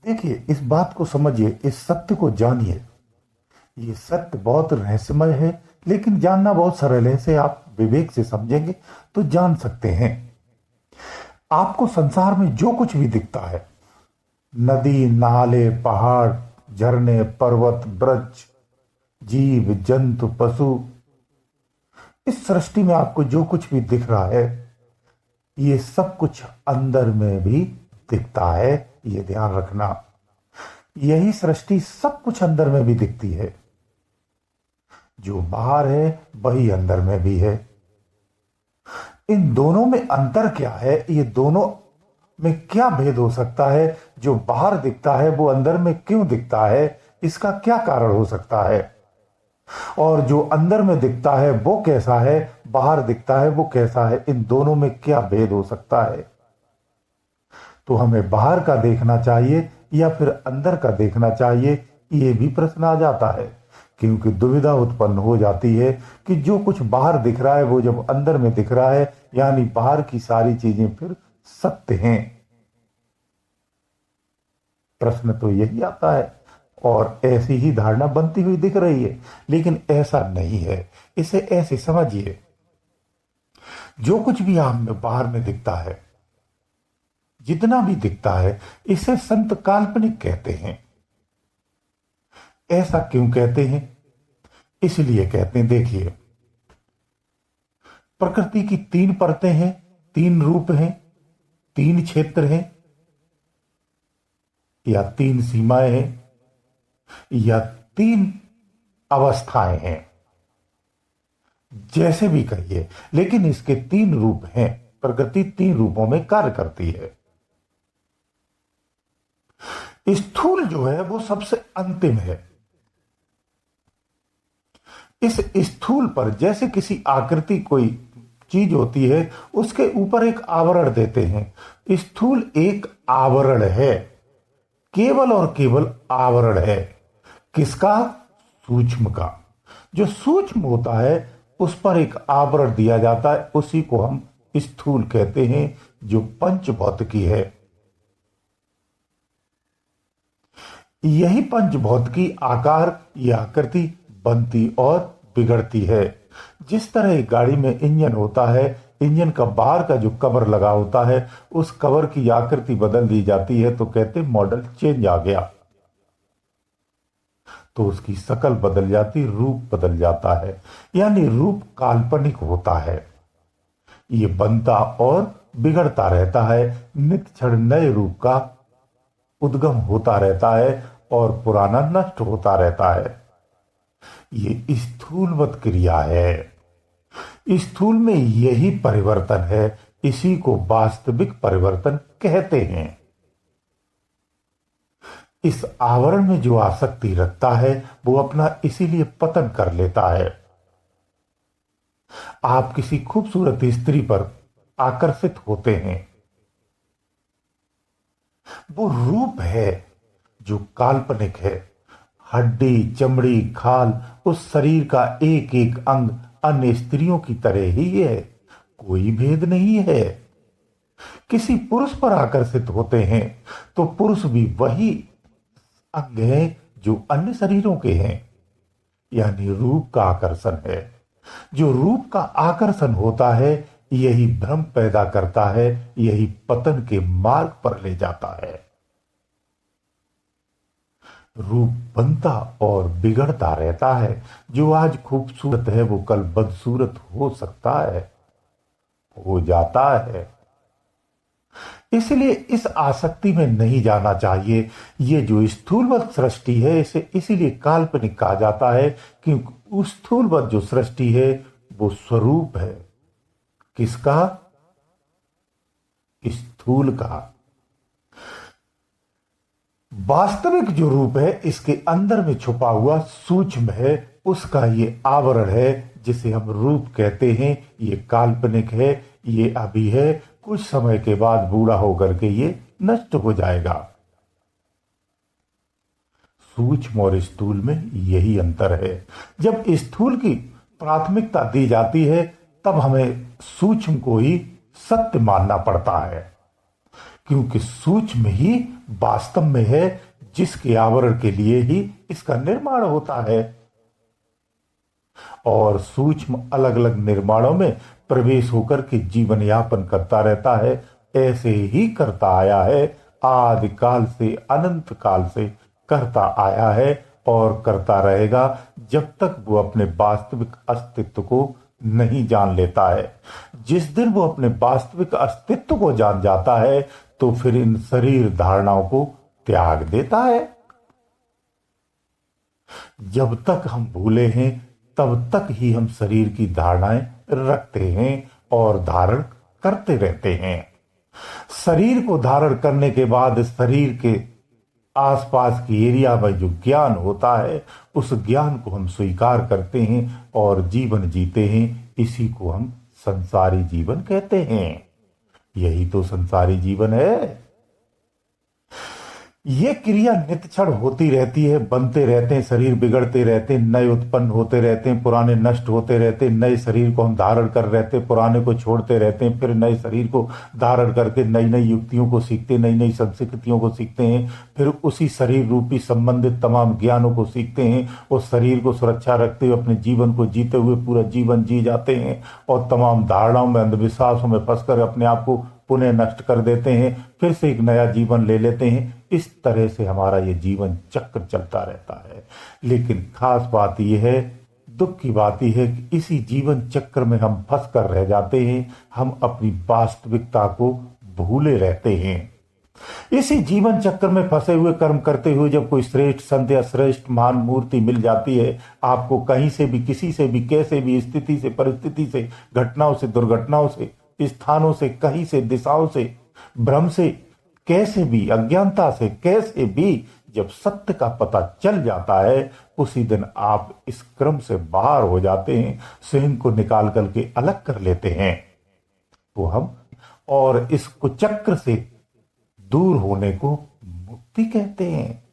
देखिए, इस बात को समझिए, इस सत्य को जानिए। ये सत्य बहुत रहस्यमय है, लेकिन जानना बहुत सरल है। इसे आप विवेक से समझेंगे तो जान सकते हैं। आपको संसार में जो कुछ भी दिखता है, नदी, नाले, पहाड़, झरने, पर्वत, वृक्ष, जीव, जंतु, पशु, इस सृष्टि में आपको जो कुछ भी दिख रहा है, ये सब कुछ अंदर में भी दिखता है। ये ध्यान रखना। यही सृष्टि सब कुछ अंदर में भी दिखती है। जो बाहर है वही अंदर में भी है। इन दोनों में अंतर क्या है? ये दोनों में क्या भेद हो सकता है? जो बाहर दिखता है वो अंदर में क्यों दिखता है? इसका क्या कारण हो सकता है? और जो अंदर में दिखता है वो कैसा है, बाहर दिखता है वो कैसा है? इन दोनों में क्या भेद हो सकता है? तो हमें बाहर का देखना चाहिए या फिर अंदर का देखना चाहिए, ये भी प्रश्न आ जाता है। क्योंकि दुविधा उत्पन्न हो जाती है कि जो कुछ बाहर दिख रहा है वो जब अंदर में दिख रहा है, यानी बाहर की सारी चीजें फिर सत्य हैं। प्रश्न तो यही आता है और ऐसी ही धारणा बनती हुई दिख रही है, लेकिन ऐसा नहीं है। इसे ऐसे समझिए, जो कुछ भी आप में बाहर में दिखता है, जितना भी दिखता है, इसे संत काल्पनिक कहते हैं। ऐसा क्यों कहते हैं? इसलिए कहते हैं, देखिए, प्रकृति की तीन परतें हैं, तीन रूप हैं, तीन क्षेत्र हैं, या तीन सीमाएं हैं, या तीन अवस्थाएं हैं, जैसे भी कहिए, लेकिन इसके तीन रूप हैं। प्रकृति तीन रूपों में कार्य करती है। स्थूल जो है वो सबसे अंतिम है। इस स्थूल पर जैसे किसी आकृति, कोई चीज होती है, उसके ऊपर एक आवरण देते हैं। स्थूल एक आवरण है, केवल और केवल आवरण है। किसका? सूक्ष्म का। जो सूक्ष्म होता है उस पर एक आवरण दिया जाता है, उसी को हम स्थूल कहते हैं, जो पंच भौतिकी है। यही पंच भौतिकी आकार या आकृति बनती और बिगड़ती है। जिस तरह एक गाड़ी में इंजन होता है, इंजन का बाहर का जो कवर लगा होता है, उस कवर की आकृति बदल दी जाती है तो कहते मॉडल चेंज आ गया। तो उसकी शक्ल बदल जाती, रूप बदल जाता है। यानी रूप काल्पनिक होता है। ये बनता और बिगड़ता रहता है। नित्य क्षण नए रूप का उद्गम होता रहता है और पुराना नष्ट होता रहता है। ये स्थूलवत क्रिया है। स्थूल में यही परिवर्तन है। इसी को वास्तविक परिवर्तन कहते हैं। इस आवरण में जो आसक्ति रखता है वो अपना इसीलिए पतन कर लेता है। आप किसी खूबसूरत स्त्री पर आकर्षित होते हैं, वो रूप है जो काल्पनिक है। हड्डी, चमड़ी, खाल, उस शरीर का एक एक अंग अन्य स्त्रियों की तरह ही है, कोई भेद नहीं है। किसी पुरुष पर आकर्षित होते हैं तो पुरुष भी वही अंग है जो अन्य शरीरों के हैं, यानी रूप का आकर्षण है। जो रूप का आकर्षण होता है यही भ्रम पैदा करता है, यही पतन के मार्ग पर ले जाता है। रूप बनता और बिगड़ता रहता है। जो आज खूबसूरत है वो कल बदसूरत हो सकता है, हो जाता है। इसलिए इस आसक्ति में नहीं जाना चाहिए। ये जो स्थूलवत सृष्टि है इसे इसीलिए काल्पनिक कहा जाता है, क्योंकि उस स्थूलवत जो सृष्टि है वो स्वरूप है। किसका? स्थूल का। वास्तविक जो रूप है इसके अंदर में छुपा हुआ सूक्ष्म है, उसका ये आवरण है जिसे हम रूप कहते हैं। ये काल्पनिक है, ये अभी है, कुछ समय के बाद बूढ़ा होकर के ये नष्ट हो जाएगा। सूक्ष्म और स्थूल में यही अंतर है। जब स्थूल की प्राथमिकता दी जाती है तब हमें सूक्ष्म को ही सत्य मानना पड़ता है, क्योंकि सूक्ष्म ही वास्तव में है, जिसके आवरण के लिए ही इसका निर्माण होता है। और सूक्ष्म अलग अलग निर्माणों में प्रवेश होकर के जीवन यापन करता रहता है। ऐसे ही करता आया है, आदि काल से अनंत काल से करता आया है और करता रहेगा, जब तक वो अपने वास्तविक अस्तित्व को नहीं जान लेता है। जिस दिन वो अपने वास्तविक अस्तित्व को जान जाता है तो फिर इन शरीर धारणाओं को त्याग देता है। जब तक हम भूले हैं तब तक ही हम शरीर की धारणाएं रखते हैं और धारण करते रहते हैं। शरीर को धारण करने के बाद शरीर के आसपास की एरिया में जो ज्ञान होता है, उस ज्ञान को हम स्वीकार करते हैं और जीवन जीते हैं। इसी को हम संसारी जीवन कहते हैं। यही तो संसारी जीवन है। ये क्रिया नित्य क्षण होती रहती है, बनते रहते हैं, शरीर बिगड़ते रहते हैं, नए उत्पन्न होते रहते हैं, पुराने नष्ट होते रहते हैं, नए शरीर को हम धारण कर रहते हैं, पुराने को छोड़ते रहते हैं, फिर नए शरीर को धारण करके नई नई युक्तियों को सीखते, नई नई संस्कृतियों को सीखते हैं, फिर उसी शरीर रूपी संबंधित तमाम ज्ञानों को सीखते हैं और शरीर को सुरक्षा रखते हुए अपने जीवन को जीते हुए पूरा जीवन जी जाते हैं और तमाम धारणाओं में, अंधविश्वासों में फंसकर अपने आप को पुनः नष्ट कर देते हैं, फिर से एक नया जीवन ले लेते हैं। इस तरह से हमारा ये जीवन चक्र चलता रहता है। लेकिन खास बात यह है, दुख की बात यह है कि इसी जीवन चक्र में हम फंस कर रह जाते हैं। हम अपनी वास्तविकता को भूले रहते हैं। इसी जीवन चक्र में फंसे हुए कर्म करते हुए जब कोई श्रेष्ठ संत या श्रेष्ठ महान मूर्ति मिल जाती है, आपको कहीं से भी, किसी से भी, कैसे भी स्थिति से, परिस्थिति से, घटनाओं से, दुर्घटनाओं से, स्थानों से, कहीं से, दिशाओं से, भ्रम से, कैसे भी, अज्ञानता से, कैसे भी जब सत्य का पता चल जाता है, उसी दिन आप इस क्रम से बाहर हो जाते हैं, स्वयं को निकाल करके अलग कर लेते हैं। तो हम और इस कुचक्र से दूर होने को मुक्ति कहते हैं।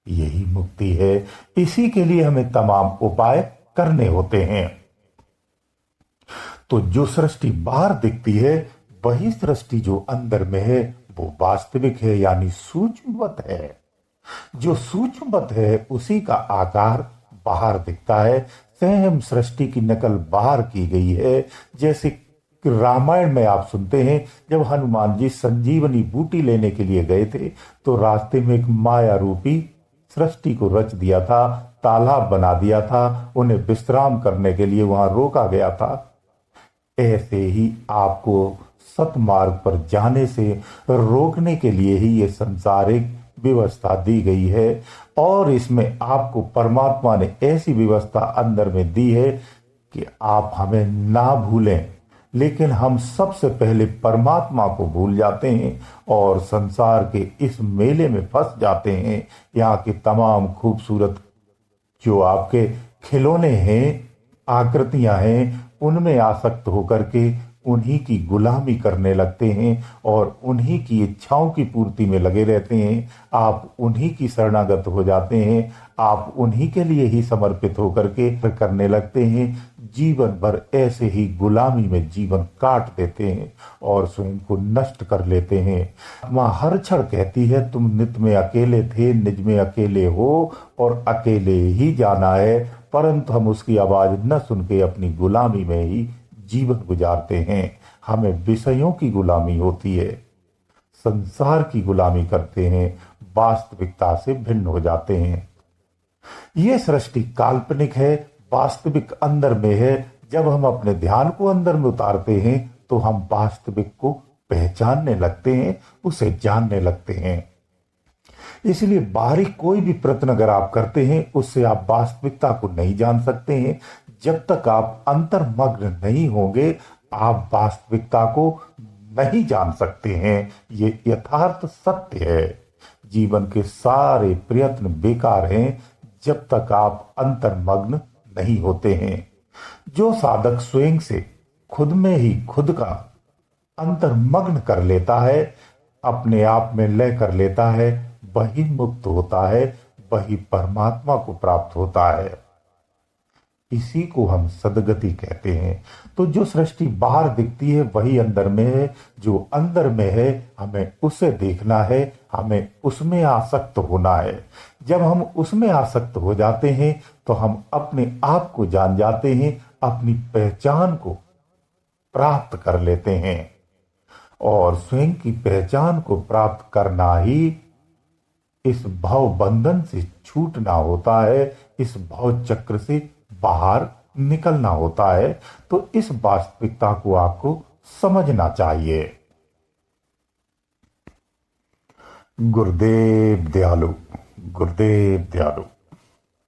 यही मुक्ति है। इसी के लिए हमें तमाम उपाय करने होते हैं। तो जो सृष्टि बाहर दिखती है, वही सृष्टि जो अंदर में है वो वास्तविक है, यानी सूक्ष्मवत है। जो सूक्ष्मवत है उसी का आकार बाहर दिखता है। स्वयं सृष्टि की नकल बाहर की गई है। जैसे रामायण में आप सुनते हैं, जब हनुमान जी संजीवनी बूटी लेने के लिए गए थे तो रास्ते में एक माया रूपी सृष्टि को रच दिया था, तालाब बना दिया था, उन्हें विश्राम करने के लिए वहां रोका गया था। ऐसे ही आपको सतमार्ग पर जाने से रोकने के लिए ही ये सांसारिक व्यवस्था दी गई है और इसमें आपको परमात्मा ने ऐसी व्यवस्था अंदर में दी है कि आप हमें ना भूलें। लेकिन हम सबसे पहले परमात्मा को भूल जाते हैं और संसार के इस मेले में फंस जाते हैं। यहाँ के तमाम खूबसूरत जो आपके खिलौने हैं, आकृतियां हैं, उनमें आसक्त होकर के उन्हीं की गुलामी करने लगते हैं और उन्हीं की इच्छाओं की पूर्ति में लगे रहते हैं। आप उन्हीं की शरणागत हो जाते हैं। आप उन्हीं के लिए ही समर्पित होकर के करने लगते हैं। जीवन भर ऐसे ही गुलामी में जीवन काट देते हैं और स्वयं को नष्ट कर लेते हैं। माँ हर क्षण कहती है, तुम नित में अकेले थे, निज में अकेले हो और अकेले ही जाना है, परंतु हम उसकी आवाज न सुन के अपनी गुलामी में ही जीवन गुजारते हैं। हमें विषयों की गुलामी होती है, संसार की गुलामी करते हैं, वास्तविकता से भिन्न हो जाते हैं। ये सृष्टि काल्पनिक है, वास्तविक अंदर में है। जब हम अपने ध्यान को अंदर में उतारते हैं तो हम वास्तविक को पहचानने लगते हैं, उसे जानने लगते हैं। इसलिए बाहरी कोई भी प्रयत्न अगर आप करते हैं, उससे आप वास्तविकता को नहीं जान सकते हैं। जब तक आप अंतर्मग्न नहीं होंगे, आप वास्तविकता को नहीं जान सकते हैं। ये यथार्थ सत्य है। जीवन के सारे प्रयत्न बेकार हैं जब तक आप अंतर्मग्न नहीं होते हैं। जो साधक स्वयं से खुद में ही खुद का अंतर्मग्न कर लेता है, अपने आप में लय कर लेता है, वही मुक्त होता है, वही परमात्मा को प्राप्त होता है। इसी को हम सदगति कहते हैं। तो जो सृष्टि बाहर दिखती है वही अंदर में है, जो अंदर में है हमें उसे देखना है, हमें उसमें आसक्त होना है। जब हम उसमें आसक्त हो जाते हैं तो हम अपने आप को जान जाते हैं, अपनी पहचान को प्राप्त कर लेते हैं। और स्वयं की पहचान को प्राप्त करना ही इस भव बंधन से छूटना होता है, इस भव चक्र से बाहर निकलना होता है। तो इस वास्तविकता को आपको समझना चाहिए। गुरुदेव दयालु, गुरुदेव दयालु।